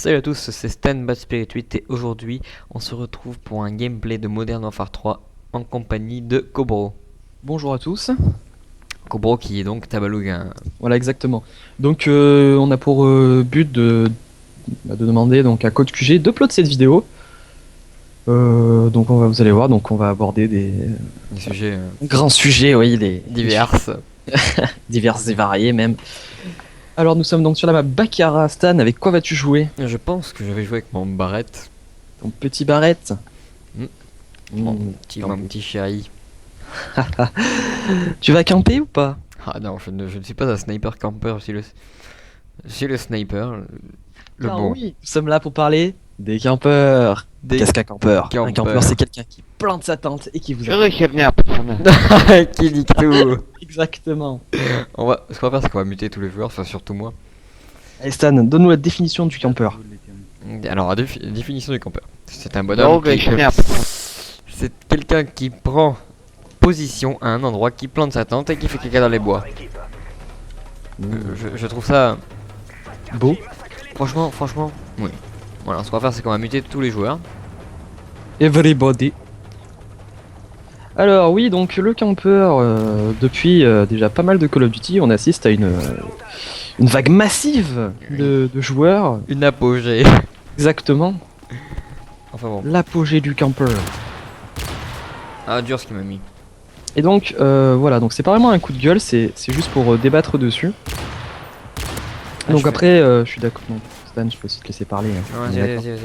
Salut à tous, c'est Stan Bad Spirit 8 et aujourd'hui on se retrouve pour un gameplay de Modern Warfare 3 en compagnie de Cobro. Bonjour à tous. Cobro qui est donc Tabalouga. Voilà exactement. Donc on a pour but de demander donc à Code QG d'upload cette vidéo. Donc vous allez voir, donc on va aborder des Des sujets grands sujets, oui, divers. divers et variés même. Alors nous sommes donc sur la map Baccarat. Stan, avec quoi vas-tu jouer? Je pense que je vais jouer avec mon Barrett. Ton petit Barrett. Mm. Mm, Mon petit chéri. Tu vas camper ou pas? Ah non, je ne suis pas un sniper camper, je suis le sniper. Le Ah bon. oui, nous sommes là pour parler des campeurs. Des Qu'est-ce qu'un campeur? Un campeurs. campeur, c'est quelqu'un qui plante sa tente et qui vous Qui dit tout. Exactement. Ce qu'on va faire, c'est qu'on va muter tous les joueurs, enfin surtout moi. Allez Stan, donne-nous la définition du campeur. Alors, la définition du campeur. C'est un bonhomme c'est quelqu'un qui prend position à un endroit, qui plante sa tente et qui fait caca dans les bois. Je trouve ça... Beau. Franchement, oui. Voilà, ce qu'on va faire, c'est qu'on va muter tous les joueurs. Everybody. Alors oui, donc le campeur, depuis déjà pas mal de Call of Duty, on assiste à une vague massive de joueurs. Une apogée. Exactement. Enfin bon. L'apogée du campeur. Ah, dur ce qu'il m'a mis. Et donc voilà, donc c'est pas vraiment un coup de gueule, c'est juste pour débattre dessus. Donc après, je suis d'accord. Non, Stan, je peux aussi te laisser parler. Hein. Ouais, On est d'accord. vas-y.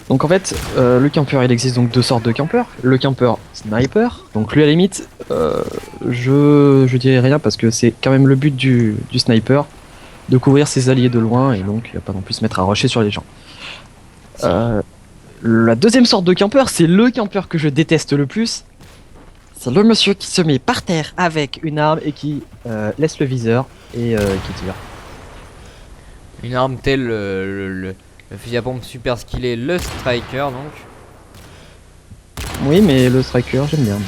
Donc en fait, le campeur, il existe donc deux sortes de campeurs. Le campeur sniper, donc lui à la limite, je dirais rien parce que c'est quand même le but du sniper, de couvrir ses alliés de loin et donc il va pas non plus se mettre à rusher sur les gens. La deuxième sorte de campeur, c'est le campeur que je déteste le plus. C'est le monsieur qui se met par terre avec une arme et qui laisse le viseur et qui tire. Une arme telle le fusil à pompe super skillé, le striker donc. Oui, mais le striker, j'aime bien. Même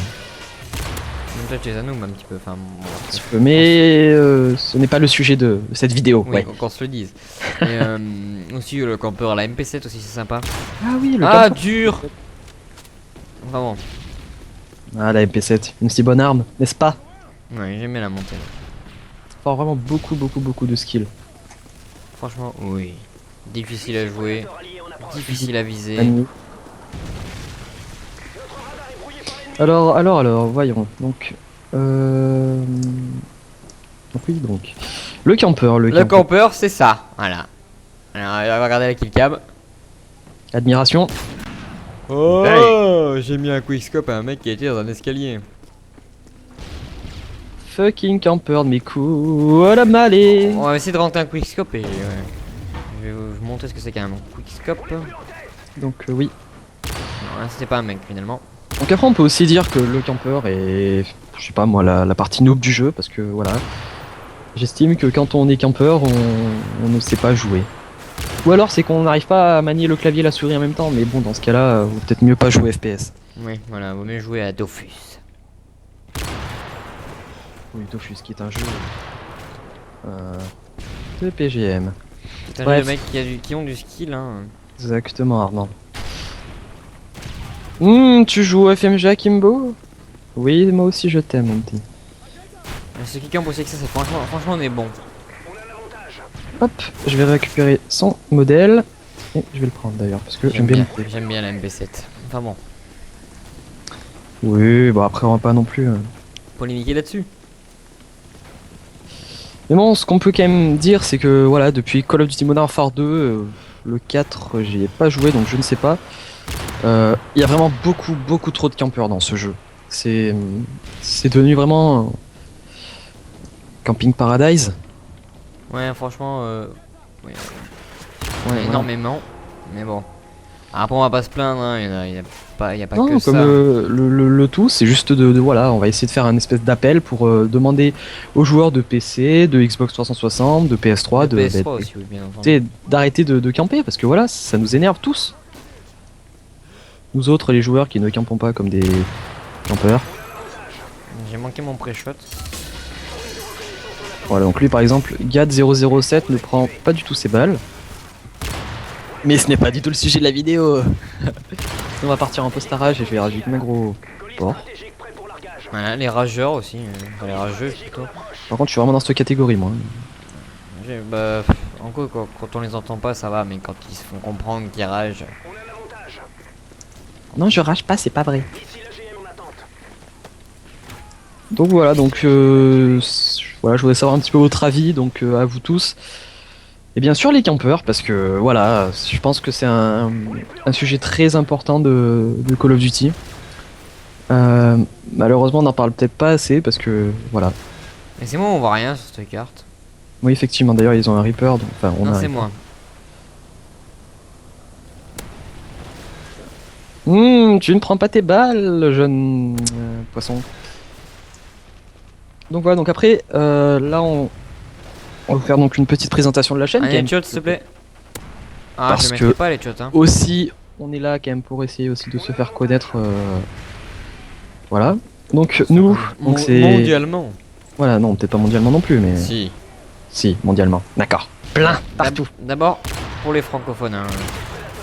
toi tu les anoum un petit peu, enfin bon, Un petit peu, mais ce n'est pas le sujet de cette vidéo. oui, Ouais. qu'on se le dise. Et aussi le campeur à la MP7 aussi c'est sympa. Ah oui, le Ah campeur. dur. Vraiment. Ah, la MP7, une si bonne arme, n'est-ce pas? Ouais, j'aime bien la montée. Faut avoir vraiment beaucoup de skill. Franchement, oui. Difficile à jouer, difficile à viser. Magnifique. Alors, voyons. Donc, oui, donc. Le campeur, Le campeur, c'est ça, voilà. Alors, on va regarder la killcam. Admiration. Oh, j'ai mis un quickscope à un mec qui était dans un escalier. Fucking campeur de mes coups. Oh la malée. On va essayer de rentrer un quickscope et je vais vous montrer ce que c'est qu'un quickscope. Donc, oui. Non, là, c'était pas un mec finalement. Donc après on peut aussi dire que le campeur est, je sais pas moi, la partie noob du jeu, parce que voilà, j'estime que quand on est campeur, on ne sait pas jouer. Ou alors c'est qu'on n'arrive pas à manier le clavier et la souris en même temps, mais bon dans ce cas-là, vaut peut-être mieux pas jouer FPS. Oui, voilà, vaut mieux jouer à Dofus. Oui, Dofus qui est un jeu de PGM. C'est un Bref. jeu de mecs qui ont du skill hein. Exactement Armand. Tu joues au FMG Kimbo? Oui, moi aussi je t'aime mon petit. Ceux qui campent aussi avec ça, c'est franchement on est bon. Hop, je vais récupérer son modèle. Et je vais le prendre d'ailleurs, parce que j'aime bien. J'aime bien la MP7. Enfin bon, Oui, bon après on va pas non plus... polémiquer là-dessus. Mais bon, ce qu'on peut quand même dire, c'est que voilà, depuis Call of Duty Modern Warfare 2, le 4, j'y ai pas joué, donc je ne sais pas. Il y a vraiment beaucoup trop de campeurs dans ce jeu. C'est devenu vraiment Camping Paradise. Ouais, franchement, ouais, Ouais, énormément. Mais bon. Après, on va pas se plaindre, hein. Il y a pas non, que comme ça. le tout, c'est juste voilà, on va essayer de faire un espèce d'appel pour demander aux joueurs de PC, de Xbox 360, de PS3, Le PS3 aussi, oui, bien entendu. d'arrêter de camper, parce que voilà, ça nous énerve tous. Nous autres, les joueurs qui ne campons pas comme des campeurs. J'ai manqué mon pré-shot. Voilà, donc lui par exemple, GAD 007 ne prend pas du tout ses balles. Mais ce n'est pas du tout le sujet de la vidéo. On va partir en postarage et je vais rajouter ma gros port. Voilà, les rageurs aussi, les rageux plutôt. Par contre, je suis vraiment dans cette catégorie, moi. Bah, en gros, quand on les entend pas, ça va, mais quand ils se font comprendre qu'ils ragent. Non, je rage pas, c'est pas vrai. Donc voilà, voilà, je voudrais savoir un petit peu votre avis, donc à vous tous. Et bien sûr les campeurs, parce que voilà, je pense que c'est un sujet très important de Call of Duty. Malheureusement on n'en parle peut-être pas assez, parce que voilà. Mais c'est moi, on voit rien sur cette carte. Oui effectivement, d'ailleurs ils ont un Reaper, donc enfin on a Non, un c'est Reaper. moi. Tu ne prends pas tes balles, jeune poisson. Donc voilà, donc après, là on va faire donc une petite présentation de la chaîne. Un headshot s'il te plaît. Ah, Parce je que- mettrai pas les shots, hein. Aussi, on est là quand même pour essayer aussi de se faire connaître. Voilà. Donc nous, donc c'est Mondialement. voilà, non, peut-être pas mondialement non plus, mais Si. si, mondialement. D'accord. Plein partout. D'abord, pour les francophones. Hein.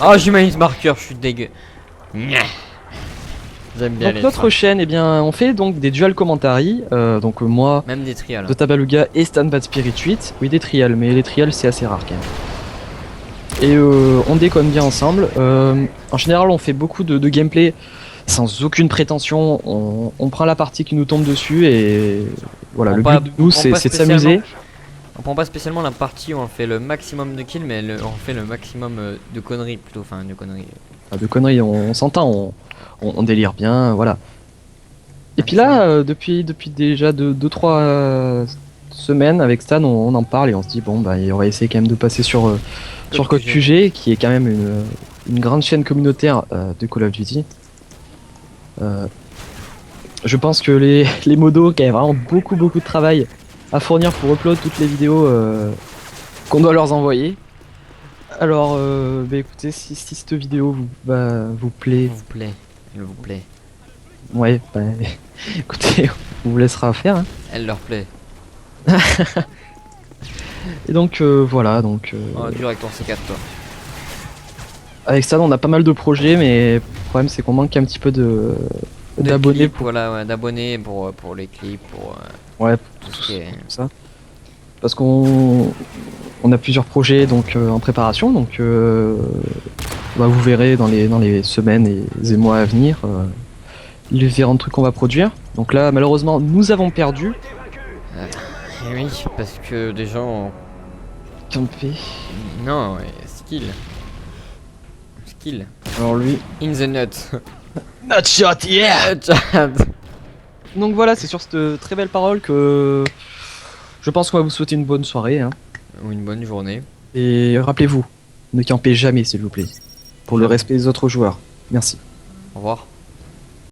Oh, j'humanise marqueur, je suis dégueu. Nya. J'aime bien Donc les notre trains. chaîne, eh bien, on fait donc des dual commentary. Donc moi, Même des trials. de Tabaluga et Stan Bad Spirit 8. Oui, des trials, mais les trials c'est assez rare quand même. Et on déconne bien ensemble. En général, on fait beaucoup de gameplay sans aucune prétention. On prend la partie qui nous tombe dessus et voilà. On Le pas- but de nous, on prend c'est pas de s'amuser. On prend pas spécialement la partie où on fait le maximum de kills, mais on fait le maximum de conneries plutôt. Enfin, de conneries. Pas de conneries, on s'entend, on délire bien, voilà. Et puis là, depuis déjà 2-3 semaines avec Stan, on en parle et on se dit bon bah on va essayer quand même de passer sur Code QG, qui est quand même une grande chaîne communautaire de Call of Duty. Je pense que les modos qui ont vraiment beaucoup de travail à fournir pour upload toutes les vidéos qu'on doit leur envoyer. Alors bah écoutez, si cette vidéo vous plaît, Il vous plaît. ouais, bah, écoutez, on vous laissera faire. Hein. Elle leur plaît. Et donc voilà, donc Oh, dur avec ton C4, toi. avec ça on a pas mal de projets, mais le problème c'est qu'on manque un petit peu d'abonnés clips, pour voilà, ouais, d'abonnés pour les clips, pour ouais, tout ce qui est. ça. Parce qu'on a plusieurs projets donc en préparation, donc bah, vous verrez dans les semaines et les mois à venir les différents trucs qu'on va produire. Donc là malheureusement nous avons perdu. Eh oui, parce que des gens. Campé. Non, ouais, skill. Skill. Alors lui. In the nut. Not shot, yeah. Chat. Donc voilà, c'est sur cette très belle parole que je pense qu'on va vous souhaiter une bonne soirée. Hein. Ou une bonne journée. Et rappelez-vous, ne campez jamais s'il vous plaît. Pour le respect des autres joueurs. Merci. Au revoir.